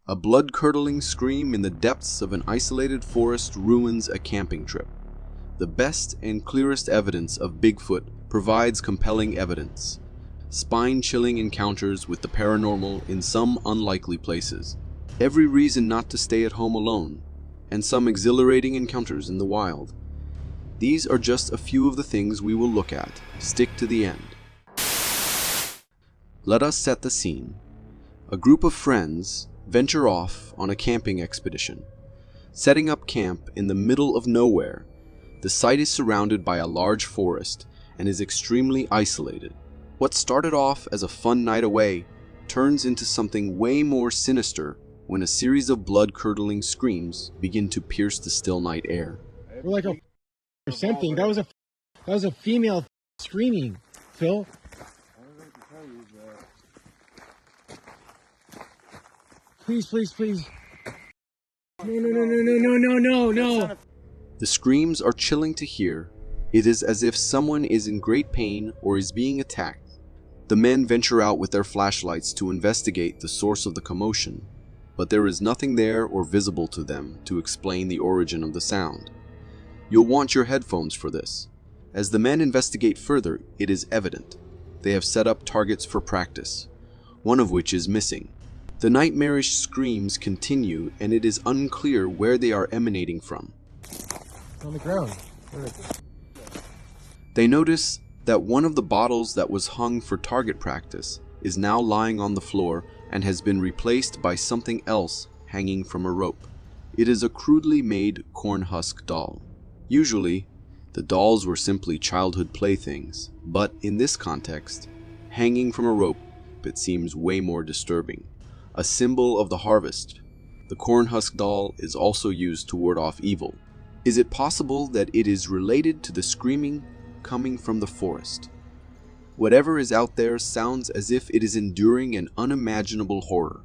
A blood-curdling scream in the depths of an isolated forest ruins a camping trip. The best and clearest evidence of Bigfoot provides compelling evidence. Spine-chilling encounters with the paranormal in some unlikely places. Every reason not to stay at home alone, and some exhilarating encounters in the wild. These are just a few of the things we will look at. Stick to the end. Let us set the scene. A group of friends venture off on a camping expedition. Setting up camp in the middle of nowhere, the site is surrounded by a large forest and is extremely isolated. What started off as a fun night away turns into something way more sinister when a series of blood-curdling screams begin to pierce the still night air. We're like a or something. That was a female screaming, Phil. Please, please, please. No. The screams are chilling to hear. It is as if someone is in great pain or is being attacked. The men venture out with their flashlights to investigate the source of the commotion, but there is nothing there or visible to them to explain the origin of the sound. You'll want your headphones for this. As the men investigate further, it is evident. They have set up targets for practice, one of which is missing. The nightmarish screams continue, and it is unclear where they are emanating from. It's on the ground. They notice that one of the bottles that was hung for target practice is now lying on the floor and has been replaced by something else hanging from a rope. It is a crudely made corn husk doll. Usually, the dolls were simply childhood playthings, but in this context, hanging from a rope, it seems way more disturbing. A symbol of the harvest, the corn husk doll is also used to ward off evil. Is it possible that it is related to the screaming coming from the forest? Whatever is out there sounds as if it is enduring an unimaginable horror.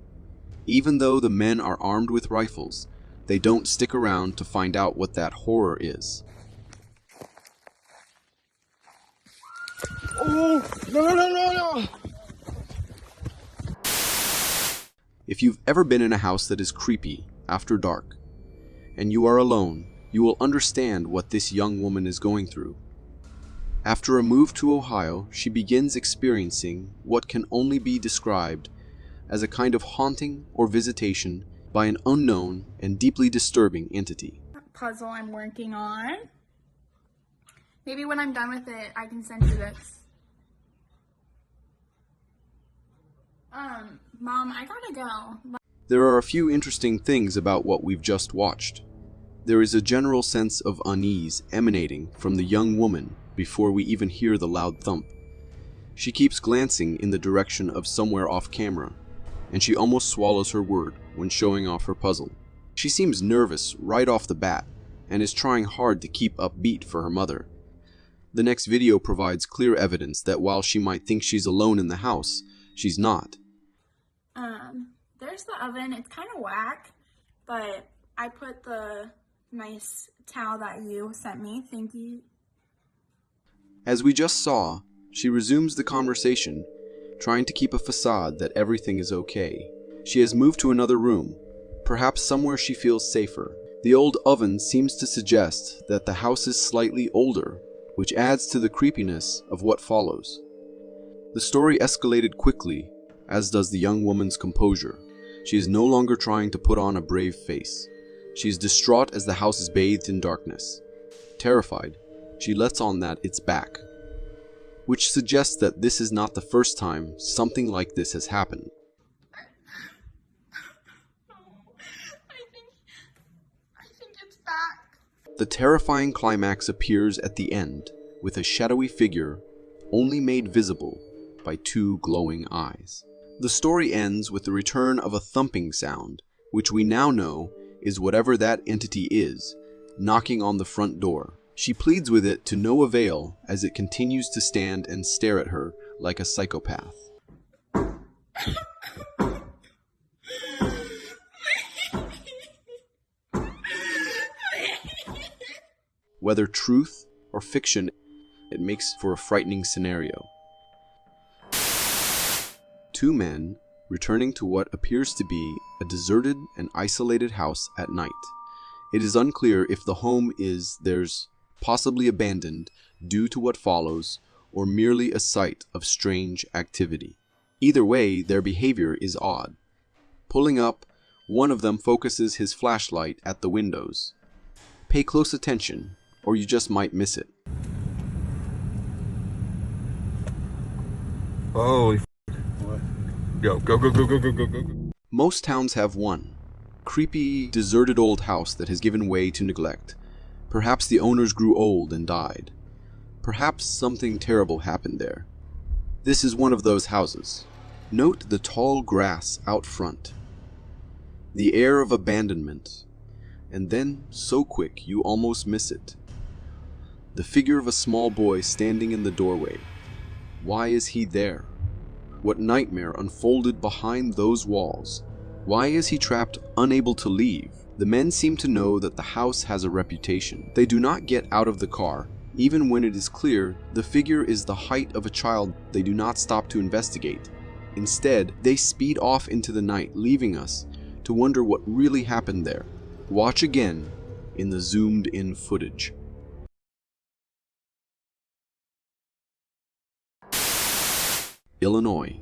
Even though the men are armed with rifles, they don't stick around to find out what that horror is. Oh, no. If you've ever been in a house that is creepy after dark, and you are alone, you will understand what this young woman is going through. After a move to Ohio, she begins experiencing what can only be described as a kind of haunting or visitation by an unknown and deeply disturbing entity. Puzzle I'm working on. Maybe when I'm done with it, I can send you this. Mom, I gotta go. There are a few interesting things about what we've just watched. There is a general sense of unease emanating from the young woman before we even hear the loud thump. She keeps glancing in the direction of somewhere off camera, and she almost swallows her word when showing off her puzzle. She seems nervous right off the bat, and is trying hard to keep upbeat for her mother. The next video provides clear evidence that while she might think she's alone in the house, she's not. There's the oven. It's kind of whack, but I put the nice towel that you sent me. Thank you. As we just saw, she resumes the conversation, trying to keep a facade that everything is okay. She has moved to another room, perhaps somewhere she feels safer. The old oven seems to suggest that the house is slightly older, which adds to the creepiness of what follows. The story escalated quickly, as does the young woman's composure. She is no longer trying to put on a brave face. She is distraught as the house is bathed in darkness. Terrified, she lets on that it's back, which suggests that this is not the first time something like this has happened. I think it's back. The terrifying climax appears at the end, with a shadowy figure only made visible by two glowing eyes. The story ends with the return of a thumping sound, which we now know is whatever that entity is, knocking on the front door. She pleads with it to no avail as it continues to stand and stare at her like a psychopath. Whether truth or fiction, it makes for a frightening scenario. Two men returning to what appears to be a deserted and isolated house at night. It is unclear if the home is theirs, possibly abandoned due to what follows, or merely a site of strange activity. Either way, their behavior is odd. Pulling up, one of them focuses his flashlight at the windows. Pay close attention, or you just might miss it. Holy what? Go. Most towns have one. Creepy, deserted old house that has given way to neglect. Perhaps the owners grew old and died. Perhaps something terrible happened there. This is one of those houses. Note the tall grass out front. The air of abandonment. And then, so quick, you almost miss it. The figure of a small boy standing in the doorway. Why is he there? What nightmare unfolded behind those walls? Why is he trapped, unable to leave? The men seem to know that the house has a reputation. They do not get out of the car. Even when it is clear the figure is the height of a child, they do not stop to investigate. Instead, they speed off into the night, leaving us to wonder what really happened there. Watch again in the zoomed-in footage. Illinois.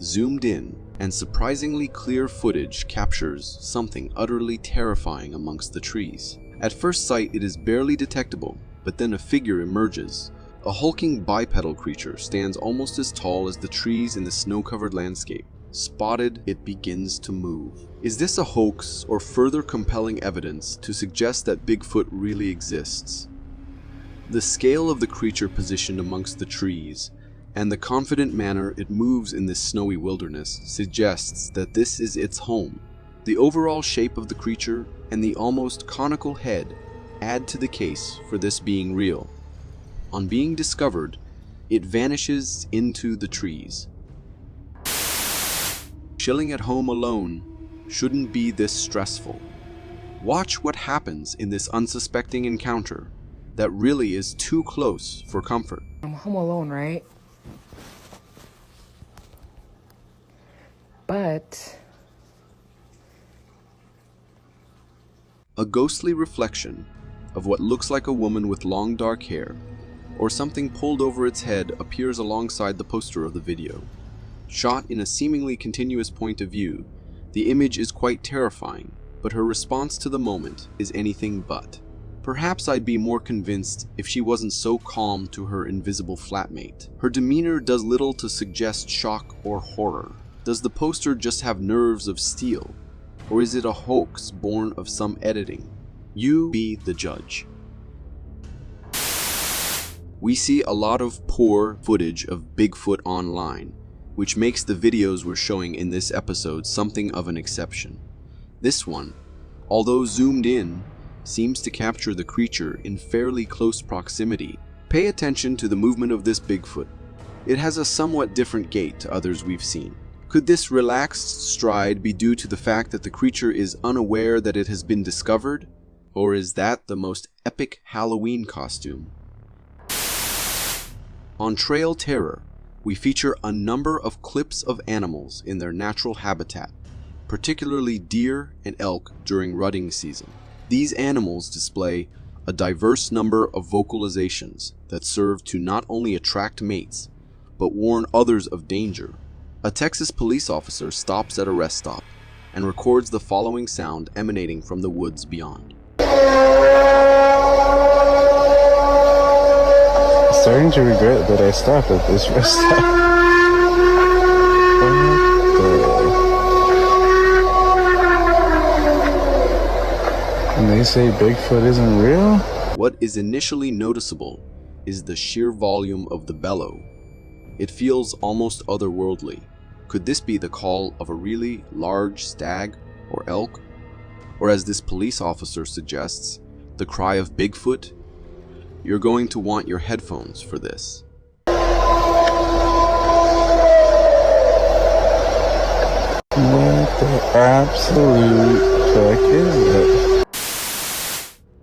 Zoomed in and surprisingly clear footage captures something utterly terrifying amongst the trees. At first sight, it is barely detectable, but then a figure emerges. A hulking bipedal creature stands almost as tall as the trees in the snow-covered landscape. Spotted, it begins to move. Is this a hoax or further compelling evidence to suggest that Bigfoot really exists? The scale of the creature positioned amongst the trees and the confident manner it moves in this snowy wilderness suggests that this is its home. The overall shape of the creature and the almost conical head add to the case for this being real. On being discovered, it vanishes into the trees. Chilling at home alone shouldn't be this stressful. Watch what happens in this unsuspecting encounter that really is too close for comfort. I'm home alone, right? But a ghostly reflection of what looks like a woman with long dark hair or something pulled over its head appears alongside the poster of the video. Shot in a seemingly continuous point of view, the image is quite terrifying, but her response to the moment is anything but. Perhaps I'd be more convinced if she wasn't so calm to her invisible flatmate. Her demeanor does little to suggest shock or horror. Does the poster just have nerves of steel? Or is it a hoax born of some editing? You be the judge. We see a lot of poor footage of Bigfoot online, which makes the videos we're showing in this episode something of an exception. This one, although zoomed in, seems to capture the creature in fairly close proximity. Pay attention to the movement of this Bigfoot. It has a somewhat different gait to others we've seen. Could this relaxed stride be due to the fact that the creature is unaware that it has been discovered? Or is that the most epic Halloween costume? On Trail Terror, we feature a number of clips of animals in their natural habitat, particularly deer and elk during rutting season. These animals display a diverse number of vocalizations that serve to not only attract mates, but warn others of danger. A Texas police officer stops at a rest stop and records the following sound emanating from the woods beyond. I'm starting to regret that I stopped at this rest stop. And they say Bigfoot isn't real? What is initially noticeable is the sheer volume of the bellow. It feels almost otherworldly. Could this be the call of a really large stag or elk? Or as this police officer suggests, the cry of Bigfoot? You're going to want your headphones for this. What the absolute fuck is that?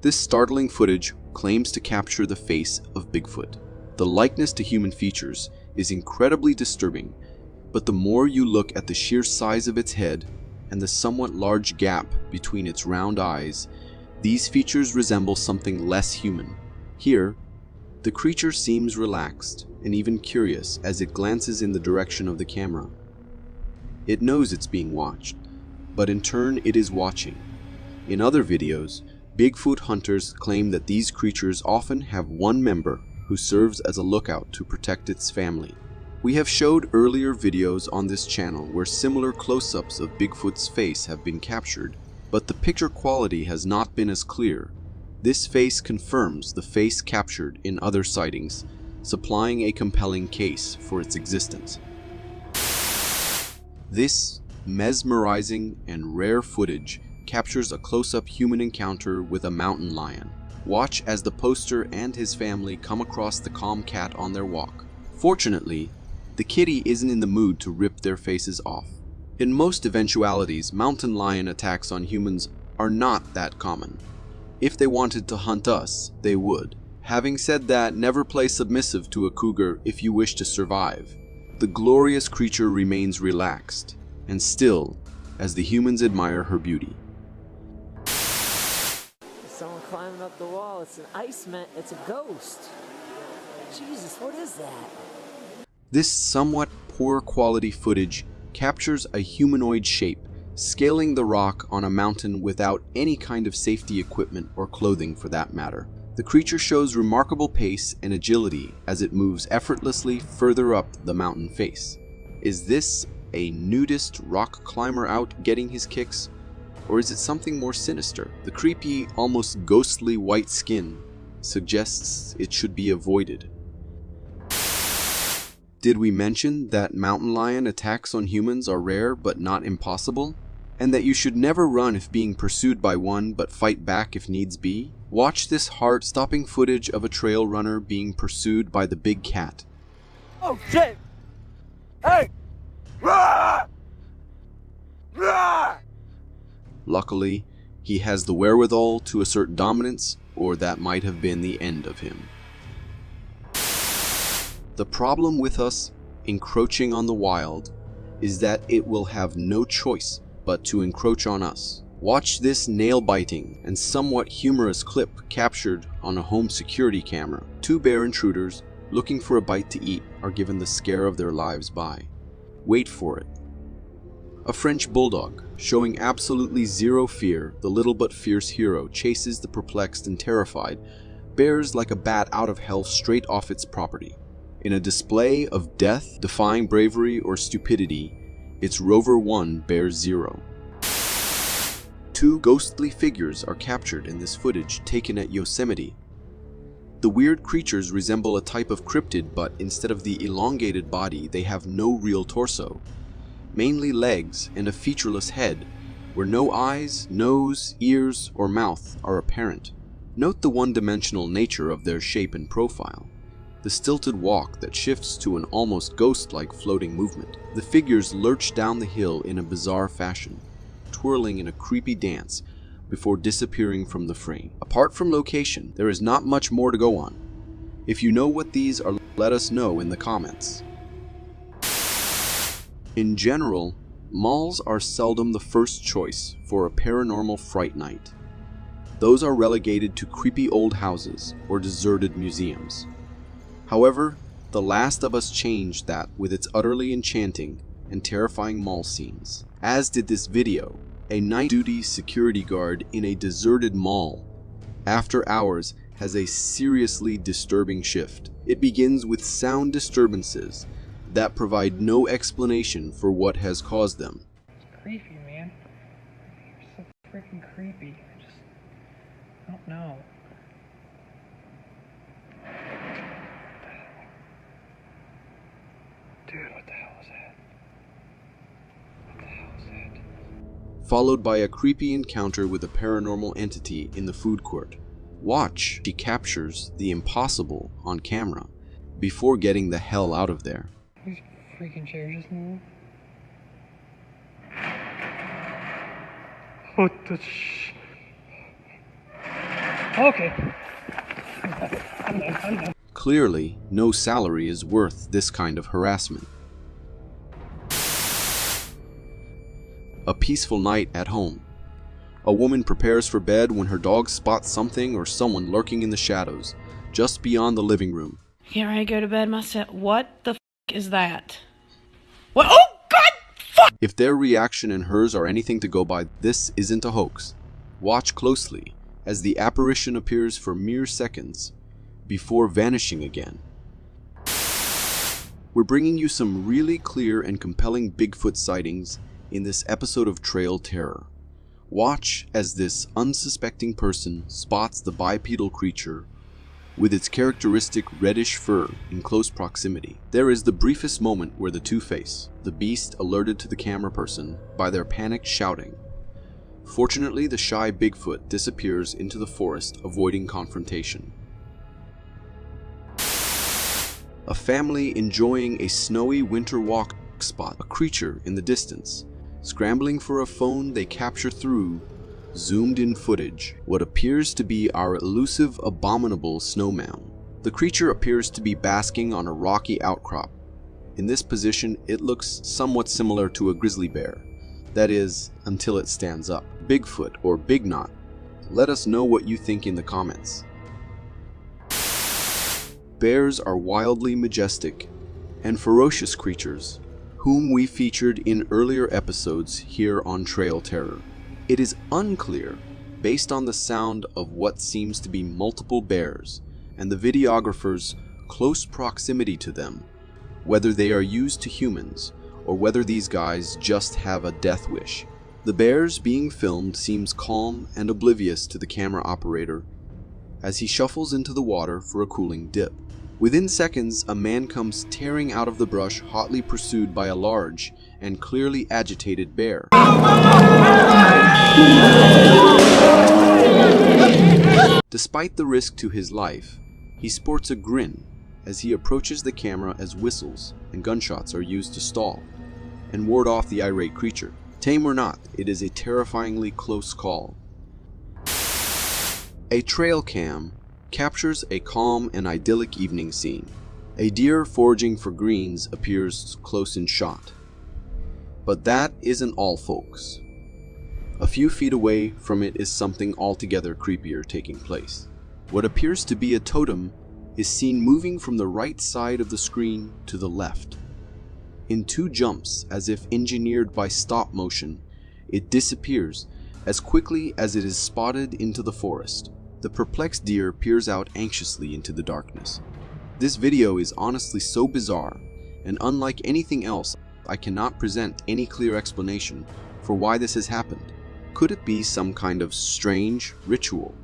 This startling footage claims to capture the face of Bigfoot. The likeness to human features is incredibly disturbing But the more you look at the sheer size of its head and the somewhat large gap between its round eyes, these features resemble something less human. Here, the creature seems relaxed and even curious as it glances in the direction of the camera. It knows it's being watched, but in turn it is watching. In other videos, Bigfoot hunters claim that these creatures often have one member who serves as a lookout to protect its family. We have showed earlier videos on this channel where similar close-ups of Bigfoot's face have been captured, but the picture quality has not been as clear. This face confirms the face captured in other sightings, supplying a compelling case for its existence. This mesmerizing and rare footage captures a close-up human encounter with a mountain lion. Watch as the poster and his family come across the calm cat on their walk. Fortunately, the kitty isn't in the mood to rip their faces off. In most eventualities, mountain lion attacks on humans are not that common. If they wanted to hunt us, they would. Having said that, never play submissive to a cougar if you wish to survive. The glorious creature remains relaxed and still as the humans admire her beauty. Someone climbing up the wall. It's an iceman. It's a ghost. Jesus, what is that? This somewhat poor quality footage captures a humanoid shape scaling the rock on a mountain without any kind of safety equipment or clothing for that matter. The creature shows remarkable pace and agility as it moves effortlessly further up the mountain face. Is this a nudist rock climber out getting his kicks? Or is it something more sinister? The creepy, almost ghostly white skin suggests it should be avoided. Did we mention that mountain lion attacks on humans are rare but not impossible? And that you should never run if being pursued by one but fight back if needs be? Watch this heart-stopping footage of a trail runner being pursued by the big cat. Oh shit! Hey! Rah! Rah! Luckily, he has the wherewithal to assert dominance, or that might have been the end of him. The problem with us encroaching on the wild is that it will have no choice but to encroach on us. Watch this nail-biting and somewhat humorous clip captured on a home security camera. Two bear intruders looking for a bite to eat are given the scare of their lives by. Wait for it. A French bulldog, showing absolutely zero fear, the little but fierce hero chases the perplexed and terrified bears like a bat out of hell straight off its property. In a display of death-defying bravery or stupidity, its Rover 1 bears 0. Two ghostly figures are captured in this footage taken at Yosemite. The weird creatures resemble a type of cryptid, but instead of the elongated body, they have no real torso. Mainly legs and a featureless head, where no eyes, nose, ears, or mouth are apparent. Note the one-dimensional nature of their shape and profile. The stilted walk that shifts to an almost ghost-like floating movement. The figures lurch down the hill in a bizarre fashion, twirling in a creepy dance before disappearing from the frame. Apart from location, there is not much more to go on. If you know what these are, let us know in the comments. In general, malls are seldom the first choice for a paranormal fright night. Those are relegated to creepy old houses or deserted museums. However, The Last of Us changed that with its utterly enchanting and terrifying mall scenes. As did this video, a night duty security guard in a deserted mall after hours has a seriously disturbing shift. It begins with sound disturbances that provide no explanation for what has caused them. It's creepy, man. You're so freaking creepy. I don't know. Dude, what the hell is that? What the hell is that? Followed by a creepy encounter with a paranormal entity in the food court. Watch, she captures the impossible on camera before getting the hell out of there. These freaking chairs just moved. What the Okay. I'm done. Clearly, no salary is worth this kind of harassment. A peaceful night at home. A woman prepares for bed when her dog spots something or someone lurking in the shadows, just beyond the living room. Get ready to go to bed myself. What the is that? What? Oh, God! Fuck! If their reaction and hers are anything to go by, this isn't a hoax. Watch closely as the apparition appears for mere seconds before vanishing again. We're bringing you some really clear and compelling Bigfoot sightings in this episode of Trail Terror. Watch as this unsuspecting person spots the bipedal creature with its characteristic reddish fur in close proximity. There is the briefest moment where the two face, the beast alerted to the camera person by their panicked shouting. Fortunately, the shy Bigfoot disappears into the forest, avoiding confrontation. A family enjoying a snowy winter walk spot a creature in the distance, scrambling for a phone they capture through zoomed-in footage, what appears to be our elusive, abominable snowman. The creature appears to be basking on a rocky outcrop. In this position, it looks somewhat similar to a grizzly bear. That is, until it stands up. Bigfoot or Big Knot? Let us know what you think in the comments. Bears are wildly majestic and ferocious creatures, whom we featured in earlier episodes here on Trail Terror. It is unclear, based on the sound of what seems to be multiple bears and the videographer's close proximity to them, whether they are used to humans or whether these guys just have a death wish. The bears being filmed seems calm and oblivious to the camera operator as he shuffles into the water for a cooling dip. Within seconds, a man comes tearing out of the brush, hotly pursued by a large and clearly agitated bear. Despite the risk to his life, he sports a grin as he approaches the camera as whistles and gunshots are used to stall and ward off the irate creature. Tame or not, it is a terrifyingly close call. A trail cam captures a calm and idyllic evening scene. A deer foraging for greens appears close in shot. But that isn't all, folks. A few feet away from it is something altogether creepier taking place. What appears to be a totem is seen moving from the right side of the screen to the left. In two jumps, as if engineered by stop motion, it disappears as quickly as it is spotted into the forest. The perplexed deer peers out anxiously into the darkness. This video is honestly so bizarre, and unlike anything else, I cannot present any clear explanation for why this has happened. Could it be some kind of strange ritual?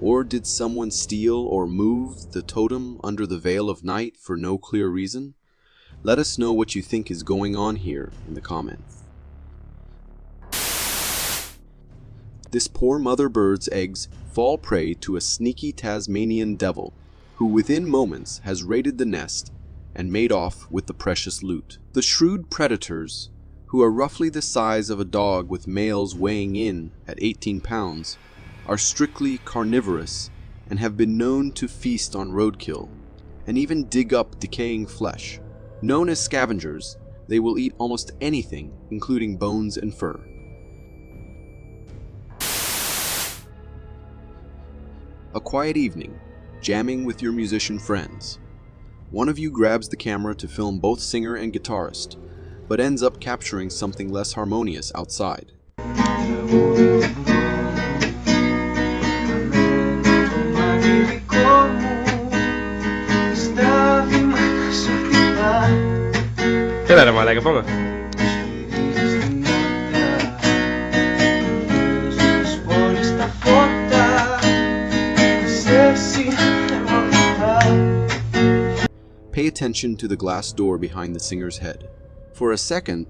Or did someone steal or move the totem under the veil of night for no clear reason? Let us know what you think is going on here in the comments. This poor mother bird's eggs fall prey to a sneaky Tasmanian devil who within moments has raided the nest and made off with the precious loot. The shrewd predators, who are roughly the size of a dog with males weighing in at 18 pounds, are strictly carnivorous and have been known to feast on roadkill and even dig up decaying flesh. Known as scavengers, they will eat almost anything, including bones and fur. A quiet evening, jamming with your musician friends. One of you grabs the camera to film both singer and guitarist, but ends up capturing something less harmonious outside. Espérate, más la que pongo. Pay attention to the glass door behind the singer's head. For a second,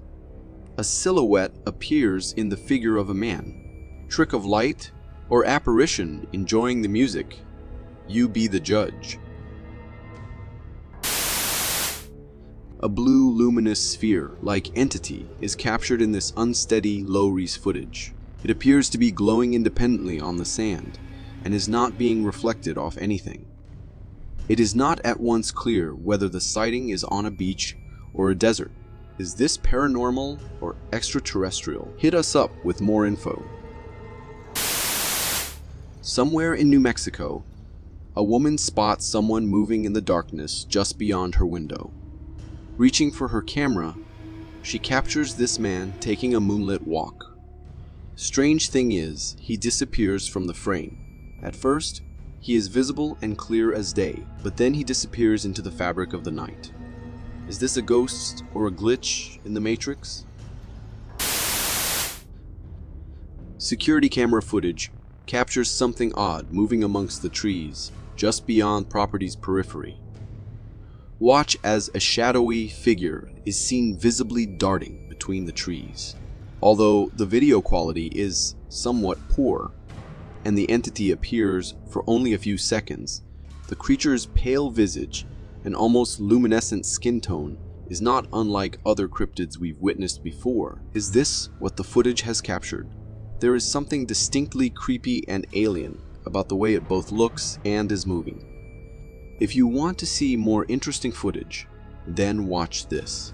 a silhouette appears in the figure of a man. Trick of light or apparition enjoying the music? You be the judge. A blue luminous sphere-like entity is captured in this unsteady, low-res footage. It appears to be glowing independently on the sand and is not being reflected off anything. It is not at once clear whether the sighting is on a beach or a desert, Is this paranormal or extraterrestrial? Hit us up with more info. Somewhere in New Mexico, a woman spots someone moving in the darkness just beyond her window. Reaching for her camera, she captures this man taking a moonlit walk. Strange thing is, he disappears from the frame. At first, he is visible and clear as day, but then he disappears into the fabric of the night. Is this a ghost or a glitch in the Matrix? Security camera footage captures something odd moving amongst the trees just beyond property's periphery. Watch as a shadowy figure is seen visibly darting between the trees. Although the video quality is somewhat poor and the entity appears for only a few seconds, the creature's pale visage and almost luminescent skin tone is not unlike other cryptids we've witnessed before. Is this what the footage has captured? There is something distinctly creepy and alien about the way it both looks and is moving. If you want to see more interesting footage, then watch this.